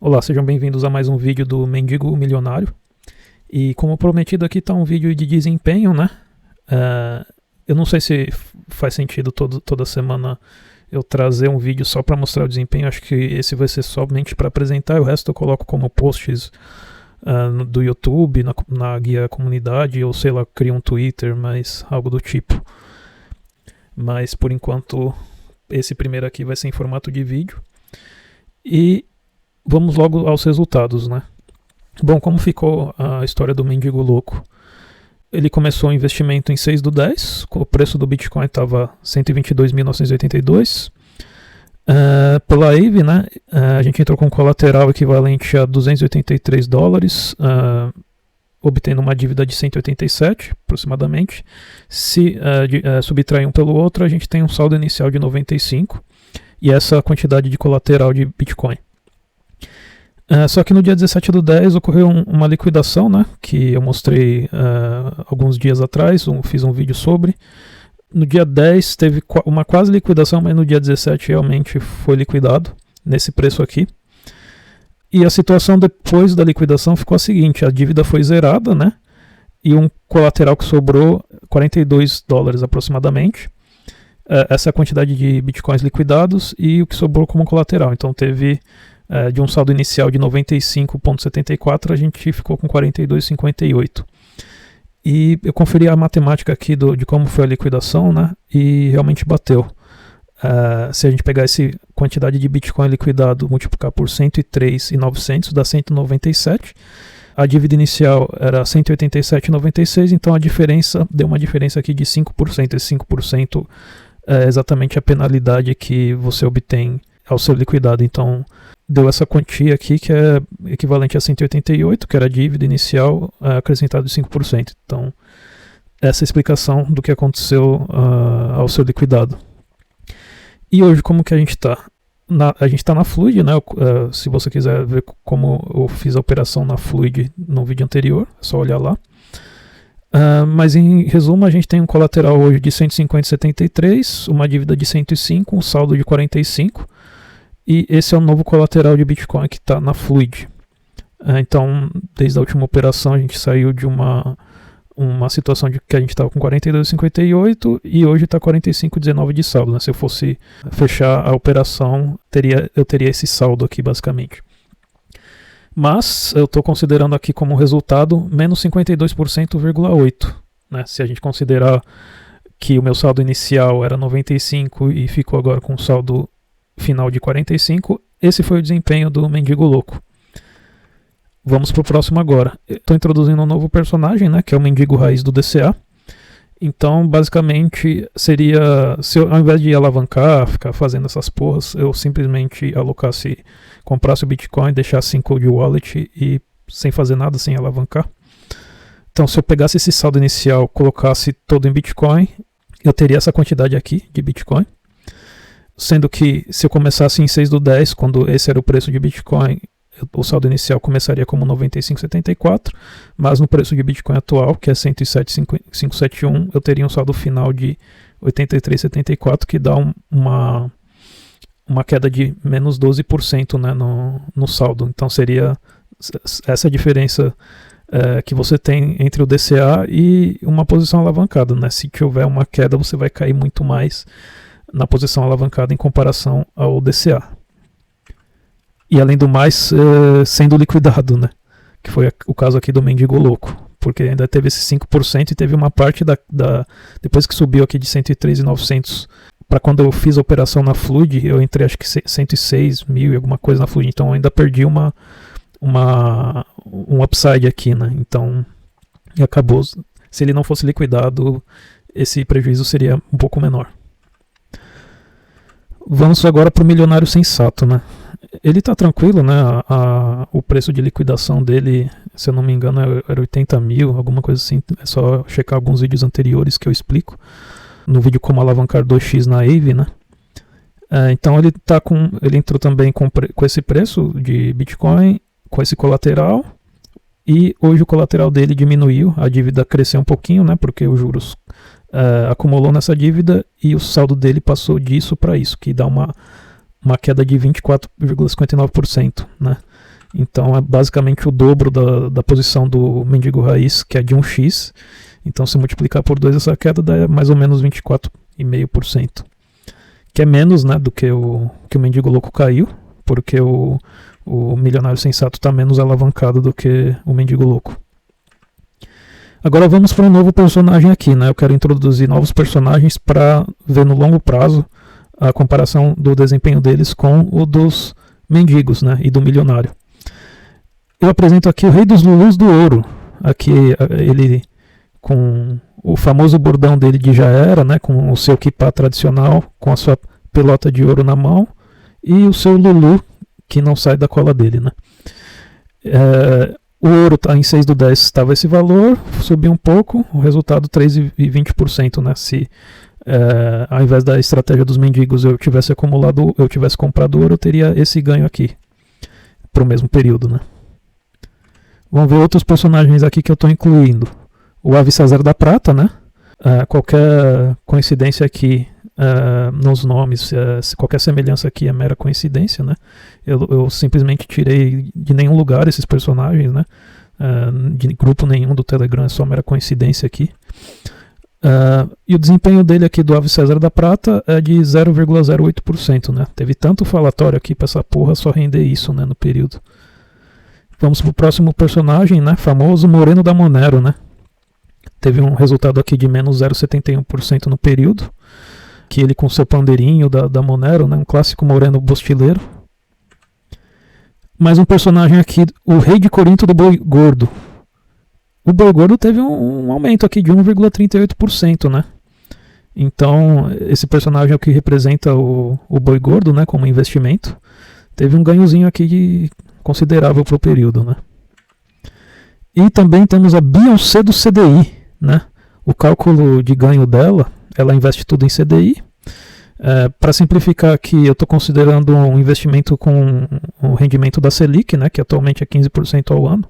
Olá, sejam bem-vindos a mais um vídeo do Mendigo Milionário. E como prometido aqui está um vídeo de desempenho, né? Eu não sei se faz sentido toda semana eu trazer um vídeo só para mostrar o desempenho. Acho que esse vai ser somente para apresentar, e o resto eu coloco como posts do YouTube, na guia comunidade, ou sei lá, crio um Twitter, mas algo do tipo. Mas por enquanto esse primeiro aqui vai ser em formato de vídeo. E vamos logo aos resultados, né? Bom, como ficou a história do Mendigo Louco? Ele começou o investimento em 6/10, o preço do Bitcoin estava 122.982. Pela Aave, né, a gente entrou com um colateral equivalente a $283, obtendo uma dívida de 187 aproximadamente. Se subtrair um pelo outro, a gente tem um saldo inicial de 95 e essa quantidade de colateral de Bitcoin. Só que no dia 17/10 ocorreu uma liquidação, né, que eu mostrei alguns dias atrás, fiz um vídeo sobre. No dia 10 teve uma quase liquidação, mas no dia 17 realmente foi liquidado nesse preço aqui. E a situação depois da liquidação ficou a seguinte: a dívida foi zerada, né, e um colateral que sobrou, $42 aproximadamente. Essa é a quantidade de bitcoins liquidados e o que sobrou como colateral. Então teve de um saldo inicial de 95,74, a gente ficou com 42,58. E eu conferi a matemática aqui de como foi a liquidação, né? E realmente bateu. Se a gente pegar essa quantidade de Bitcoin liquidado, multiplicar por 103.900, dá 197. A dívida inicial era 187,96, então a diferença deu uma diferença aqui de 5%. Esse 5% é exatamente a penalidade que você obtém ao ser liquidado. Então deu essa quantia aqui, que é equivalente a 188, que era a dívida inicial, acrescentado de 5%. Então, essa é a explicação do que aconteceu ao ser liquidado. E hoje, como que a gente está? A gente está na Fluid, né? Se você quiser ver como eu fiz a operação na Fluid no vídeo anterior, é só olhar lá. Mas em resumo, a gente tem um colateral hoje de 150,73, uma dívida de 105, um saldo de 45. E esse é o novo colateral de Bitcoin que está na Fluid. Então, desde a última operação, a gente saiu de uma situação de que a gente estava com 42,58 e hoje está 45,19 de saldo, né? Se eu fosse fechar a operação, eu teria esse saldo aqui, basicamente. Mas eu estou considerando aqui como resultado menos 52,8%, né? Se a gente considerar que o meu saldo inicial era 95 e ficou agora com saldo final de 45, esse foi o desempenho do Mendigo Louco. Vamos para o próximo agora. Estou introduzindo um novo personagem, né, que é o Mendigo Raiz do DCA. Então, basicamente, seria, se eu, ao invés de alavancar, ficar fazendo essas porras, eu simplesmente comprasse o Bitcoin, deixasse em cold wallet e sem fazer nada, sem alavancar. Então, se eu pegasse esse saldo inicial, colocasse todo em Bitcoin, eu teria essa quantidade aqui de Bitcoin. Sendo que se eu começasse em 6/10, quando esse era o preço de Bitcoin, o saldo inicial começaria como 95,74, mas no preço de Bitcoin atual, que é 107,571, eu teria um saldo final de 83,74, que dá uma queda de menos 12%, né, no saldo. Então seria essa a diferença que você tem entre o DCA e uma posição alavancada, né? Se tiver uma queda, você vai cair muito mais na posição alavancada em comparação ao DCA. E além do mais, sendo liquidado, né? Que foi o caso aqui do Mendigo Louco, porque ainda teve esse 5% e teve uma parte depois que subiu aqui de 103.900 para quando eu fiz a operação na Fluid, eu entrei acho que 106 mil e alguma coisa na Fluid, então eu ainda perdi um upside aqui, né? Então, acabou. Se ele não fosse liquidado, esse prejuízo seria um pouco menor. Vamos agora para o milionário sensato, né? Ele está tranquilo, né? O preço de liquidação dele, se eu não me engano, era 80 mil, alguma coisa assim. É só checar alguns vídeos anteriores que eu explico. No vídeo como alavancar 2x na Aave, né? Então ele entrou também com esse preço de Bitcoin, com esse colateral. E hoje o colateral dele diminuiu, a dívida cresceu um pouquinho, né? Porque os juros acumulou nessa dívida e o saldo dele passou disso para isso, que dá uma queda de 24,59%, né? Então é basicamente o dobro da posição do mendigo raiz, que é de 1x. Então se multiplicar por 2 essa queda dá mais ou menos 24,5%. Que é menos, né, do que o mendigo louco caiu, porque o milionário sensato está menos alavancado do que o mendigo louco. Agora vamos para um novo personagem aqui, né? Eu quero introduzir novos personagens para ver no longo prazo a comparação do desempenho deles com o dos mendigos, né, e do milionário. Eu apresento aqui o Rei dos Lulus do Ouro. Aqui ele com o famoso bordão dele de já era, né, com o seu kippah tradicional, com a sua pelota de ouro na mão e o seu Lulu que não sai da cola dele, né. O ouro está em 6 do 10, estava esse valor, subiu um pouco, o resultado 3,20%, né? Se ao invés da estratégia dos mendigos eu tivesse comprado ouro, eu teria esse ganho aqui para o mesmo período, né? Vamos ver outros personagens aqui que eu estou incluindo. O Ave César da Prata, né? Qualquer coincidência aqui nos nomes, qualquer semelhança aqui é mera coincidência, né? Eu simplesmente tirei de nenhum lugar esses personagens, né? De grupo nenhum do Telegram, é só mera coincidência aqui. E o desempenho dele aqui do Ave César da Prata é de 0,08%, né? Teve tanto falatório aqui pra essa porra só render isso, né, no período. Vamos pro próximo personagem, né? Famoso Moreno da Monero, né? Teve um resultado aqui de menos 0,71% no período. Que ele com seu pandeirinho da Monero, né? Um clássico moreno bostileiro. Mais um personagem aqui, o Rei de Corinto do Boi Gordo. O Boi Gordo teve um aumento aqui de 1,38%, né? Então, esse personagem é o que representa o Boi Gordo, né? Como investimento. Teve um ganhozinho aqui considerável para o período, né? E também temos a Beyoncé do CDI, né? O cálculo de ganho dela, ela investe tudo em CDI. Para simplificar aqui, eu estou considerando um investimento com o rendimento da Selic, né, que atualmente é 15% ao ano.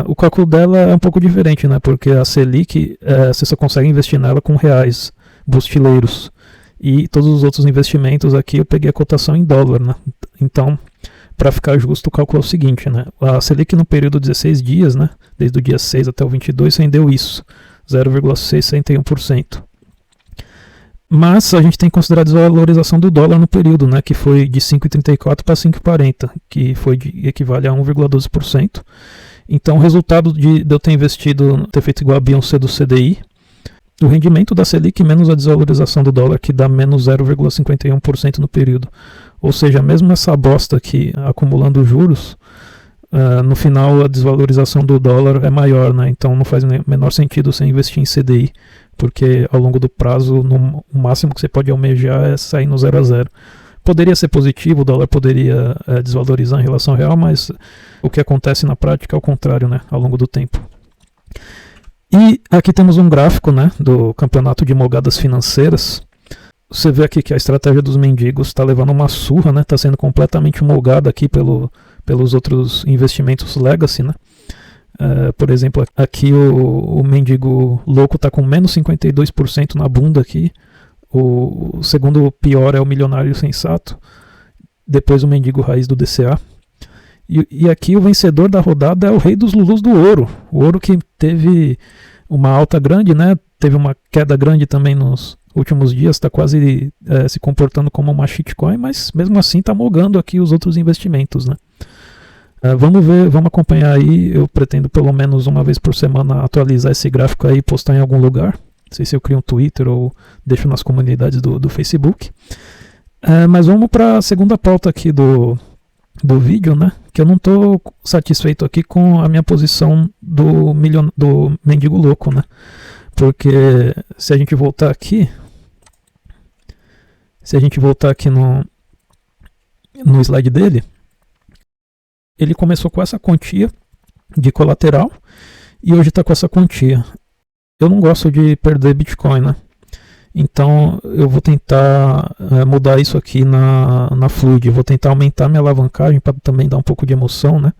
O cálculo dela é um pouco diferente, né, porque a Selic você só consegue investir nela com reais bostileiros. E todos os outros investimentos aqui eu peguei a cotação em dólar, né? Então, para ficar justo, o cálculo é o seguinte, né? A Selic no período de 16 dias, né, desde o dia 6 até o 22, rendeu isso, 0,661%. Mas a gente tem que considerar a desvalorização do dólar no período, né, que foi de 5,34 para 5,40, que equivale a 1,12%. Então o resultado de eu ter feito igual a Beyoncé do CDI, o rendimento da Selic menos a desvalorização do dólar, que dá menos 0,51% no período. Ou seja, mesmo essa bosta aqui acumulando juros, no final a desvalorização do dólar é maior, né? Então não faz o menor sentido você investir em CDI, porque ao longo do prazo o máximo que você pode almejar é sair no 0 a 0. Poderia ser positivo, o dólar poderia desvalorizar em relação ao real, mas o que acontece na prática é o contrário, né? Ao longo do tempo. E aqui temos um gráfico, né, do campeonato de mogadas financeiras. Você vê aqui que a estratégia dos mendigos está levando uma surra, né? Está sendo completamente molgada aqui pelos outros investimentos legacy, né? Por exemplo, aqui o mendigo louco está com menos 52% na bunda aqui. O segundo pior é o milionário sensato. Depois o mendigo raiz do DCA. E aqui o vencedor da rodada é o Rei dos Lulus do Ouro. O ouro que teve uma alta grande, né? Teve uma queda grande também nos últimos dias. Está quase se comportando como uma shitcoin, mas mesmo assim está mogando aqui os outros investimentos, né? Vamos ver, vamos acompanhar aí. Eu pretendo pelo menos uma vez por semana atualizar esse gráfico aí e postar em algum lugar. Não sei se eu crio um Twitter ou deixo nas comunidades do Facebook. Mas vamos para a segunda pauta aqui do vídeo, né? Que eu não estou satisfeito aqui com a minha posição do mendigo louco, né? Porque se a gente voltar aqui no slide dele, ele começou com essa quantia de colateral e hoje está com essa quantia. Eu não gosto de perder Bitcoin, né? Então eu vou tentar mudar isso aqui na Fluid. Eu vou tentar aumentar minha alavancagem para também dar um pouco de emoção, né?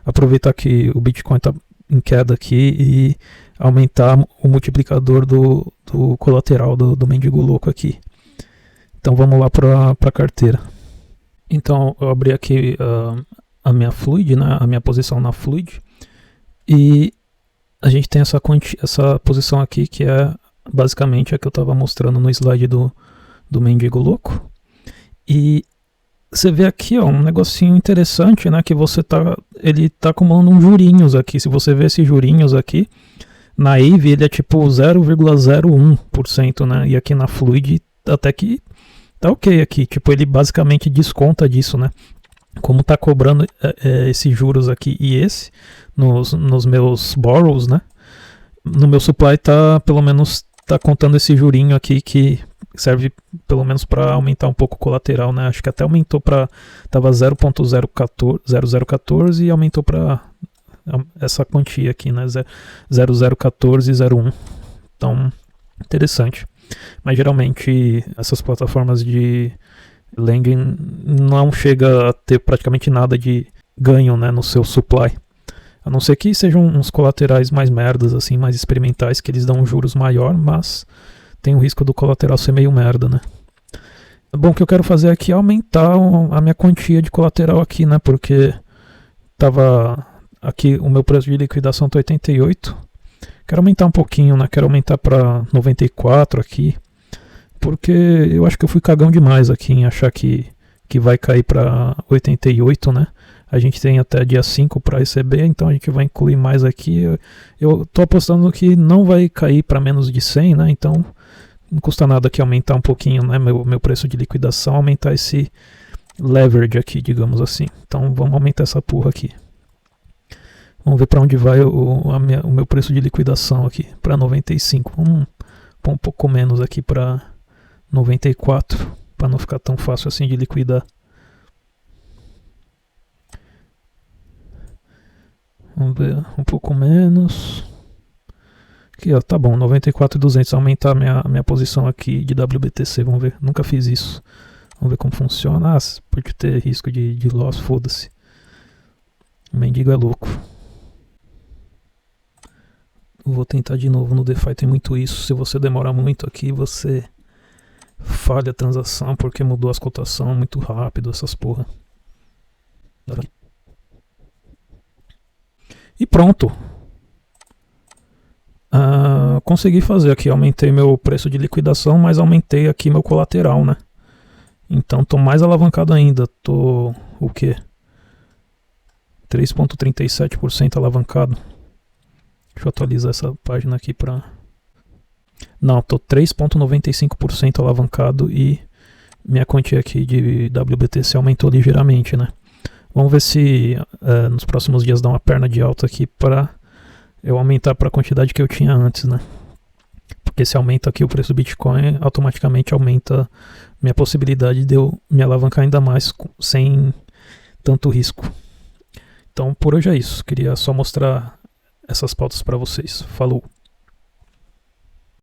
Aproveitar que o Bitcoin está em queda aqui e aumentar o multiplicador do colateral do mendigo louco aqui. Então vamos lá para a carteira. Então eu abri aqui a minha Fluid, né, a minha posição na Fluid, e a gente tem essa posição aqui que é basicamente a que eu estava mostrando no slide do Mendigo Louco. E você vê aqui, ó, um negocinho interessante, né, que ele tá acumulando uns jurinhos aqui. Se você ver esses jurinhos aqui, na AVE ele é tipo 0,01%, né, e aqui na Fluid até que tá ok aqui, tipo ele basicamente desconta disso, né. Como tá cobrando esses juros aqui e esse nos meus borrows, né, no meu supply pelo menos tá contando esse jurinho aqui que serve pelo menos para aumentar um pouco o colateral, né? Acho que até aumentou tava 0.0014 e aumentou para essa quantia aqui, né? 0.01401. Então, interessante. Mas geralmente essas plataformas de lending não chega a ter praticamente nada de ganho, né, no seu supply. A não ser que sejam uns colaterais mais merdas, assim, mais experimentais, que eles dão juros maior, mas tem o risco do colateral ser meio merda, né? Bom, o que eu quero fazer aqui é aumentar a minha quantia de colateral aqui, né? Porque tava aqui, o meu preço de liquidação tá 88. Quero aumentar um pouquinho, né? Quero aumentar para 94 aqui. Porque eu acho que eu fui cagão demais aqui em achar que vai cair para 88, né? A gente tem até dia 5 para receber, então a gente vai incluir mais aqui. Eu tô apostando que não vai cair para menos de 100, né? Então não custa nada aqui aumentar um pouquinho, né? Meu preço de liquidação, aumentar esse leverage aqui, digamos assim. Então vamos aumentar essa porra aqui. Vamos ver para onde vai o meu preço de liquidação aqui, para 95. Vamos pôr um pouco menos aqui para 94, para não ficar tão fácil assim de liquidar. Vamos ver, um pouco menos. Aqui, ó, tá bom, 94,200. Aumentar minha posição aqui de WBTC, vamos ver. Nunca fiz isso. Vamos ver como funciona. Ah, pode ter risco de loss, foda-se. O mendigo é louco. Vou tentar de novo. No DeFi tem muito isso. Se você demora muito aqui, você falha a transação porque mudou as cotações muito rápido, essas porra. E pronto. Consegui fazer aqui, aumentei meu preço de liquidação, mas aumentei aqui meu colateral, né? Então tô mais alavancado ainda. Tô o quê? 3,37% alavancado. Deixa eu atualizar essa página aqui pra... Não, tô 3,95% alavancado e minha quantia aqui de WBTC aumentou ligeiramente, né? Vamos ver se nos próximos dias dá uma perna de alta aqui para eu aumentar para a quantidade que eu tinha antes, né? Porque se aumenta aqui o preço do Bitcoin, automaticamente aumenta minha possibilidade de eu me alavancar ainda mais sem tanto risco. Então por hoje é isso. Queria só mostrar essas pautas para vocês. Falou!